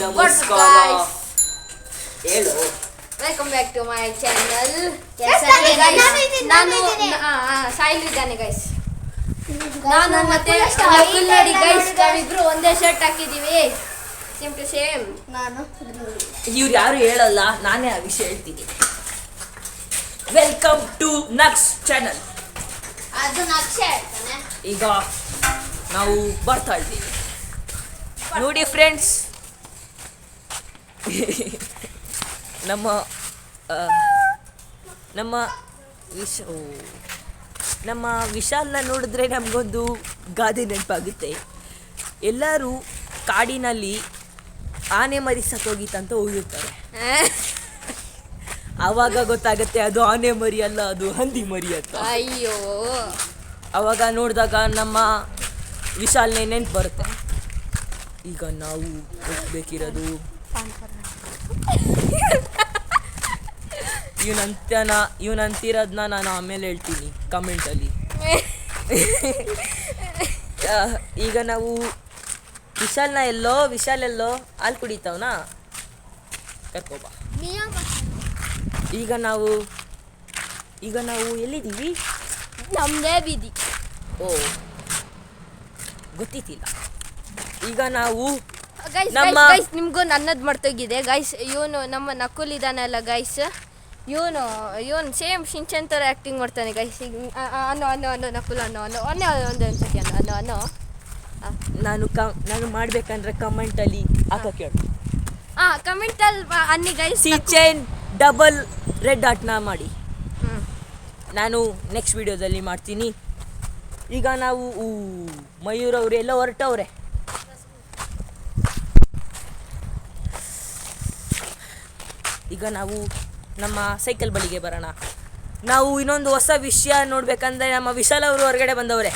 ನಮಸ್ಕಾರ. ಹೇಳು. Welcome back to my channel. ನಾನು ಸಾಯಿಲ್ ಇದ್ದಾನೆ ಗೈಸ್. ನಾನು ಮತ್ತೆ ನೋಡಿ ಗೈಸ್, ನಾವಿಬ್ರು ಒಂದೇ ಶರ್ಟ್ ಹಾಕಿದೀವಿ, ಸೇಮ್ ಟು ಸೇಮ್. ನಾನು ಇವ್ರು ಯಾರು ಹೇಳಲ್ಲ, ನಾನೇ ಆ ವಿಷಯ ಹೇಳ್ತೀನಿ. ವೆಲ್ಕಮ್ ಟು ನಕ್ಸ್ ಚಾನಲ್. ಅದು ನಕ್ಷೆ ಹೇಳ್ತಾನೆ. ಈಗ ನಾವು ಬರ್ತಾ ಇದ್ದೀವಿ ನೋಡಿ ಫ್ರೆಂಡ್ಸ್. ನಮ್ಮ ವಿಶಾಲ್ನ ನೋಡಿದ್ರೆ ನಮಗೊಂದು ಗಾದೆ ನೆನಪಾಗುತ್ತೆ. ಎಲ್ಲರೂ ಕಾಡಿನಲ್ಲಿ ಆನೆ ಮರಿ ಸತ್ತೋಗಿತ್ತಂತ ಹೋಗಿರ್ತಾರೆ. ಆವಾಗ ಗೊತ್ತಾಗುತ್ತೆ ಅದು ಆನೆ ಮರಿ ಅಲ್ಲ, ಅದು ಹಂದಿ ಮರಿ ಅಂತ. ಅಯ್ಯೋ, ಆವಾಗ ನೋಡಿದಾಗ ನಮ್ಮ ವಿಶಾಲ್ನೇ ನೆನ್ಪು ಬರುತ್ತೆ. ಈಗ ನಾವು ಹೋಗ್ಬೇಕಿರೋದು ಇವನಂತಿರೋದನ್ನ ನಾನು ಆಮೇಲೆ ಹೇಳ್ತೀನಿ ಕಮೆಂಟಲ್ಲಿ. ಈಗ ನಾವು ವಿಶಾಲ್ ಎಲ್ಲೋ ಹಾಲು ಕುಡಿತಾವನಾ, ಕರ್ಕೋಬ. ಈಗ ನಾವು ಎಲ್ಲಿದ್ದೀವಿ? ನಮ್ದೇ ಬೀದಿ. ಓ, ಗೊತ್ತಿತ್ತಿಲ್ಲ. ಈಗ ನಾವು ಗೈಸ್ ನಿಮ್ಗೂ ನನ್ನದು ಮರ್ತೋಗಿದೆ ಗೈಸ್. ಇವನು ನಮ್ಮ ನಕುಲ್ ಇದಾನಲ್ಲ ಗೈಸ್, ಇವನು ಸೇಮ್ ಶಿಂಚನ್ ಥರ ಆ್ಯಕ್ಟಿಂಗ್ ಮಾಡ್ತಾನೆ ಗೈಸ್. ಈಗ ಅನ್ನೋ ನಕುಲ್ ಅನ್ನೋ ಒಂದೊಂದ್ಸತಿ ಅನ್ನೋ ನಾನು ಮಾಡ್ಬೇಕಂದ್ರೆ ಕಮೆಂಟಲ್ಲಿ ಹಾಕಕ್ಕೆ ಹೇಳು. ಕಮೆಂಟಲ್ಲಿ ಅನ್ನಿ ಗೈಸ್. ಶಿಂಚನ್ ಡಬಲ್ ರೆಡ್ ಆಟ್ನ ಮಾಡಿ. ನಾನು ನೆಕ್ಸ್ಟ್ ವಿಡಿಯೋದಲ್ಲಿ ಮಾಡ್ತೀನಿ. ಈಗ ನಾವು ಮಯೂರ್ ಅವರು ಎಲ್ಲ ಹೊರಟವ್ರೆ. ಈಗ ನಾವು ನಮ್ಮ ಸೈಕಲ್ ಬಳಿಗೆ ಬರೋಣ. ನಾವು ಇನ್ನೊಂದು ಹೊಸ ವಿಷಯ ನೋಡ್ಬೇಕಂದ್ರೆ ನಮ್ಮ ವಿಶಾಲ್ ಅವರು ಹೊರಗಡೆ ಬಂದವ್ರೆ.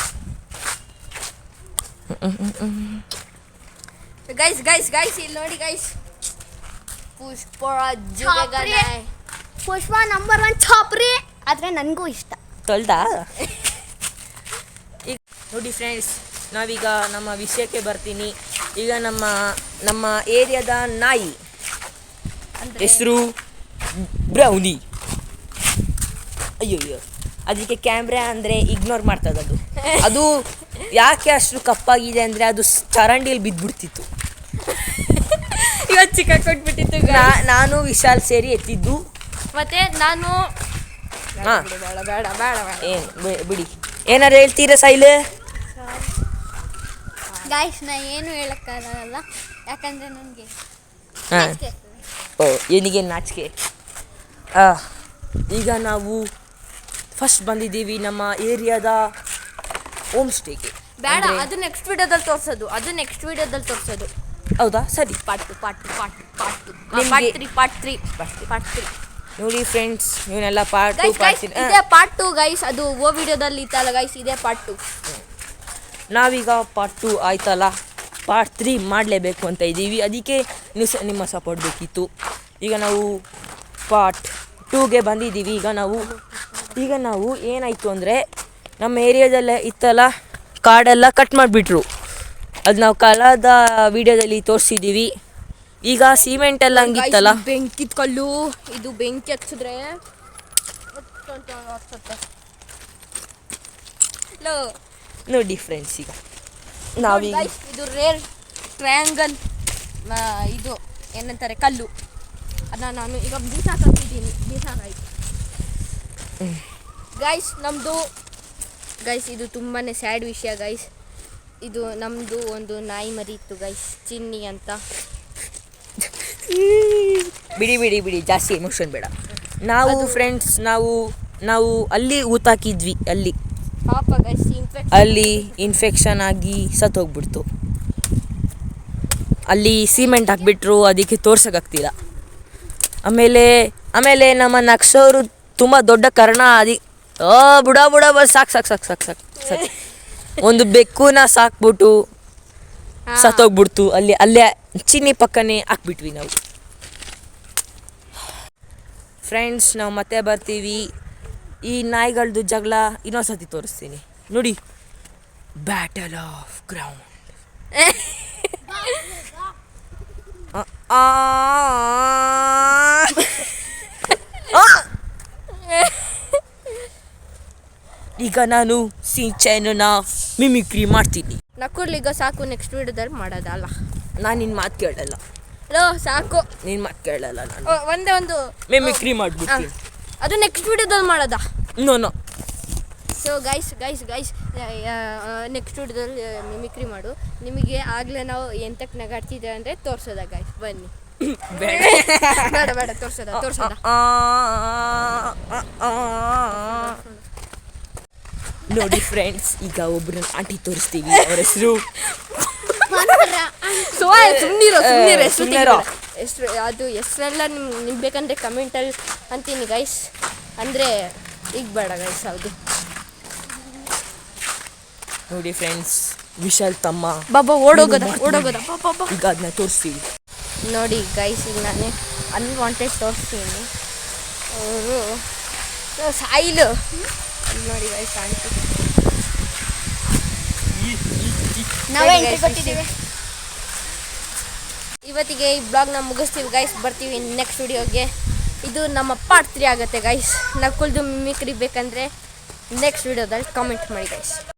ಗೈಸ್ ಇಲ್ಲಿ ನೋಡಿ ಗೈಸ್, ಪುಷ್ಪ ನಂಬರ್ 1 ಛಾಪ್ರಿ. ಆದರೆ ನನಗೂ ಇಷ್ಟ. ತೊಳ್ದಾ? ಈಗ ನೋಡಿ ಫ್ರೆಂಡ್ಸ್, ನಾವೀಗ ನಮ್ಮ ವಿಷಯಕ್ಕೆ ಬರ್ತೀನಿ. ಈಗ ನಮ್ಮ ಏರಿಯಾದ ನಾಯಿ ಹೆಸರು ಬ್ರೌನಿ. ಅಯ್ಯೋ, ಅದಕ್ಕೆ ಕ್ಯಾಮ್ರಾ ಅಂದರೆ ಇಗ್ನೋರ್ ಮಾಡ್ತದದು. ಅದು ಯಾಕೆ ಅಷ್ಟು ಕಪ್ಪಾಗಿದೆ ಅಂದರೆ ಅದು ಚರಂಡಿಯಲ್ಲಿ ಬಿದ್ದುಬಿಡ್ತಿತ್ತು. ಇವತ್ತು ಸಿಕ್ಕಾಕೊಟ್ಬಿಟ್ಟಿತ್ತು. ನಾನು ವಿಶಾಲ್ ಸೇರಿ ಎತ್ತಿದ್ದು. ಮತ್ತೆ ನಾನು ಏನು ಬಿಡಿ, ಏನಾರು ಹೇಳ್ತೀರಾ ಸೈಲ್? ಗೈಸ್ ನಾ ಏನು ಹೇಳಕ್ಕಾಗಲ್ಲ, ಯಾಕಂದರೆ ನನಗೆ ಏನಿಗೆ ನಾಚಿಕೆ. ಈಗ ನಾವು ಫಸ್ಟ್ ಬಂದಿದ್ದೀವಿ ನಮ್ಮ ಏರಿಯಾದ ಹೋಮ್ ಸ್ಟೇಗೆ. ಬೇಡ, ಅದು ನೆಕ್ಸ್ಟ್ ವಿಡಿಯೋದಲ್ಲಿ ತೋರಿಸೋದು. ಹೌದಾ? ಸರಿ. ಪಾರ್ಟ್ 3 ನೋಡಿ ಫ್ರೆಂಡ್ಸ್, ಇವನ್ನೆಲ್ಲ ಪಾರ್ಟ್ 2 ಇದೇ ಪಾರ್ಟ್ 2 ಗೈಸ್. ಅದು ವಿಡಿಯೋದಲ್ಲಿ ಇತ್ತಲ್ಲ ಗೈಸ್, ಇದೇ ಪಾರ್ಟ್ 2. ನಾವೀಗ ಪಾರ್ಟ್ 2 ಆಯ್ತಲ್ಲ, ಪಾರ್ಟ್ 3 ಮಾಡಲೇಬೇಕು ಅಂತ ಇದ್ದೀವಿ. ಅದಕ್ಕೆ ನಿಮ್ಮ ಸಪೋರ್ಟ್ ಬೇಕಿತ್ತು. ಈಗ ನಾವು ಪಾರ್ಟ್ 2ಗೆ ಬಂದಿದ್ದೀವಿ. ಈಗ ನಾವು ಏನಾಯಿತು ಅಂದರೆ, ನಮ್ಮ ಏರಿಯಾದಲ್ಲೇ ಇತ್ತಲ್ಲ ಕಾಡೆಲ್ಲ ಕಟ್ ಮಾಡಿಬಿಟ್ರು. ಅದು ನಾವು ಕಳೆದ ವಿಡಿಯೋದಲ್ಲಿ ತೋರಿಸಿದ್ದೀವಿ. ಈಗ ಸಿಮೆಂಟ್ ಎಲ್ಲ ಹಂಗಿತ್ತಲ್ಲ, ಬೆಂಕಿದ ಕಲ್ಲು ಇದು, ಬೆಂಕಿ ಹಚ್ಚಿದ್ರೆ ನೋಡಿ ಫ್ರೆಂಡ್ಸ್, ಈಗ ನಾವೀಗ ಇದು ರೇರ್ ಟ್ರಯಾಂಗಲ್ ಇದು ಏನಂತಾರೆ ಕಲ್ಲು, ಅದನ್ನ ನಾನು ಈಗ ಬೀಸಾಕಿದ್ದೀನಿ. ಗೈಸ್ ಇದು ತುಂಬಾ ಸ್ಯಾಡ್ ವಿಷಯ ಗೈಸ್. ಇದು ನಮ್ಮದು ಒಂದು ನಾಯಿ ಮರಿ ಇತ್ತು ಗೈಸ್, ಚಿನ್ನಿ ಅಂತ. ಬಿಡಿ ಜಾಸ್ತಿ ಎಮೋಷನ್ ಬೇಡ. ನಾವು ಫ್ರೆಂಡ್ಸ್ ನಾವು ಅಲ್ಲಿ ಊತಾಕಿದ್ವಿ. ಪಾಪ ಗೈಸ್, ಅಲ್ಲಿ ಇನ್ಫೆಕ್ಷನ್ ಆಗಿ ಸತ್ತೋಗ್ಬಿಡ್ತು. ಅಲ್ಲಿ ಸಿಮೆಂಟ್ ಹಾಕ್ಬಿಟ್ರು, ಅದಕ್ಕೆ ತೋರ್ಸೋಕ್ಕಾಗ್ತಿಲ್ಲ. ಆಮೇಲೆ ನಮ್ಮ ನಕ್ಷವರು ತುಂಬ ದೊಡ್ಡ ಕಾರಣ. ಬುಡ ಸಾಕು ಒಂದು ಬೆಕ್ಕುನ ಸಾಕ್ಬಿಟ್ಟು ಸತ್ತೋಗ್ಬಿಡ್ತು. ಅಲ್ಲೇ ಚಿನ್ನಿ ಪಕ್ಕನೇ ಹಾಕ್ಬಿಟ್ವಿ ನಾವು. ಫ್ರೆಂಡ್ಸ್, ನಾವು ಮತ್ತೆ ಬರ್ತೀವಿ. ಈ ನಾಯಿಗಳದ್ದು ಜಗಳ ಇನ್ನೊಂದ್ಸತಿ ತೋರಿಸ್ತೀನಿ ನೋಡಿ. Battle of ground. ಈಗ ನಾನು ಸಿಂಚನನ ಮಿಮಿಕ್ರಿ ಮಾಡ್ತೀನಿ. ನಕುಲ್ ಈಗ ಸಾಕು, ನೆಕ್ಸ್ಟ್ ವಿಡಿಯೋದಲ್ಲಿ ಮಾಡೋದಲ್ಲ. ನಾನು ನಿನ್ನ ಮಾತು ಕೇಳಲ್ಲ. ಹಲೋ ಸಾಕು, ನಿನ್ನ ಮಾತು ಕೇಳಲ್ಲ ನಾನು. ಒಂದೇ ಒಂದು ಮಿಮಿಕ್ರಿ ಮಾಡ್ಬಿಡ್ತೀನಿ. ಅದು ನೆಕ್ಸ್ಟ್ ವಿಡಿಯೋದಲ್ಲಿ ಮಾಡೋದಾ? ನೋ. ಸೊ ಗೈಸ್ ನೆಕ್ಸ್ಟ್ ವಿಡಿಯೋದಲ್ಲಿ ಮಿಮಿಕ್ರಿ ಮಾಡು. ನಿಮಗೆ ಆಗಲೇ ನಾವು ಎಂತಕ್ಕೆ ನಗಾಡ್ತಿದ್ದೇವೆ ಅಂದರೆ ತೋರಿಸೋದ ಗೈಸ್, ಬನ್ನಿ. ಬೇಡ ತೋರ್ಸೋದ. ನೋಡಿ ಫ್ರೆಂಡ್ಸ್, ಈಗ ಒಬ್ಬರನ್ನ ಆಂಟಿ ತೋರಿಸ್ತೀವಿ. ಅವ್ರ ಹೆಸರು ಸುಮ್ಮನಿರೋ. ಎಷ್ಟು ಅದು ಹೆಸರೆಲ್ಲ ನಿಮ್ಗೆ ಬೇಕಂದರೆ ಕಮೆಂಟಲ್ಲಿ ಅಂತೀನಿ ಗೈಸ್, ಅಂದರೆ ಈಗ ಬೇಡ ಗೈಸ್. ಹೌದು ನೋಡಿ ಫ್ರೆಂಡ್ಸ್, ವಿಶಾಲ್ ತಮ್ಮ ಬಾಬಾ ಓಡೋಗೋದ ಈಗ ಅದನ್ನ ತೋರಿಸ್ತೀವಿ. ನೋಡಿ ಗೈಸ್, ಈಗ ನಾನು ಅನ್ವಾಂಟೆಡ್ ತೋರಿಸ್ತೀನಿ. ಅವರು ಸಾಯಿಲು ನೋಡಿ ಗೈಸ್, ಆಂಟಿ ಇವತ್ತಿಗೆ ಈ ಬ್ಲಾಗ್ನ ಮುಗಿಸ್ತೀವಿ ಗೈಸ್. ಬರ್ತೀವಿ ನೆಕ್ಸ್ಟ್ ವಿಡಿಯೋಗೆ. ಇದು ನಮ್ಮ ಪಾರ್ಟ್ 3 ಆಗುತ್ತೆ ಗೈಸ್. ನಕುಲ್ದು ಮಿಮಿಕ್ರಿ ಬೇಕಂದರೆ ನೆಕ್ಸ್ಟ್ ವಿಡಿಯೋದಲ್ಲಿ ಕಾಮೆಂಟ್ ಮಾಡಿ ಗೈಸ್.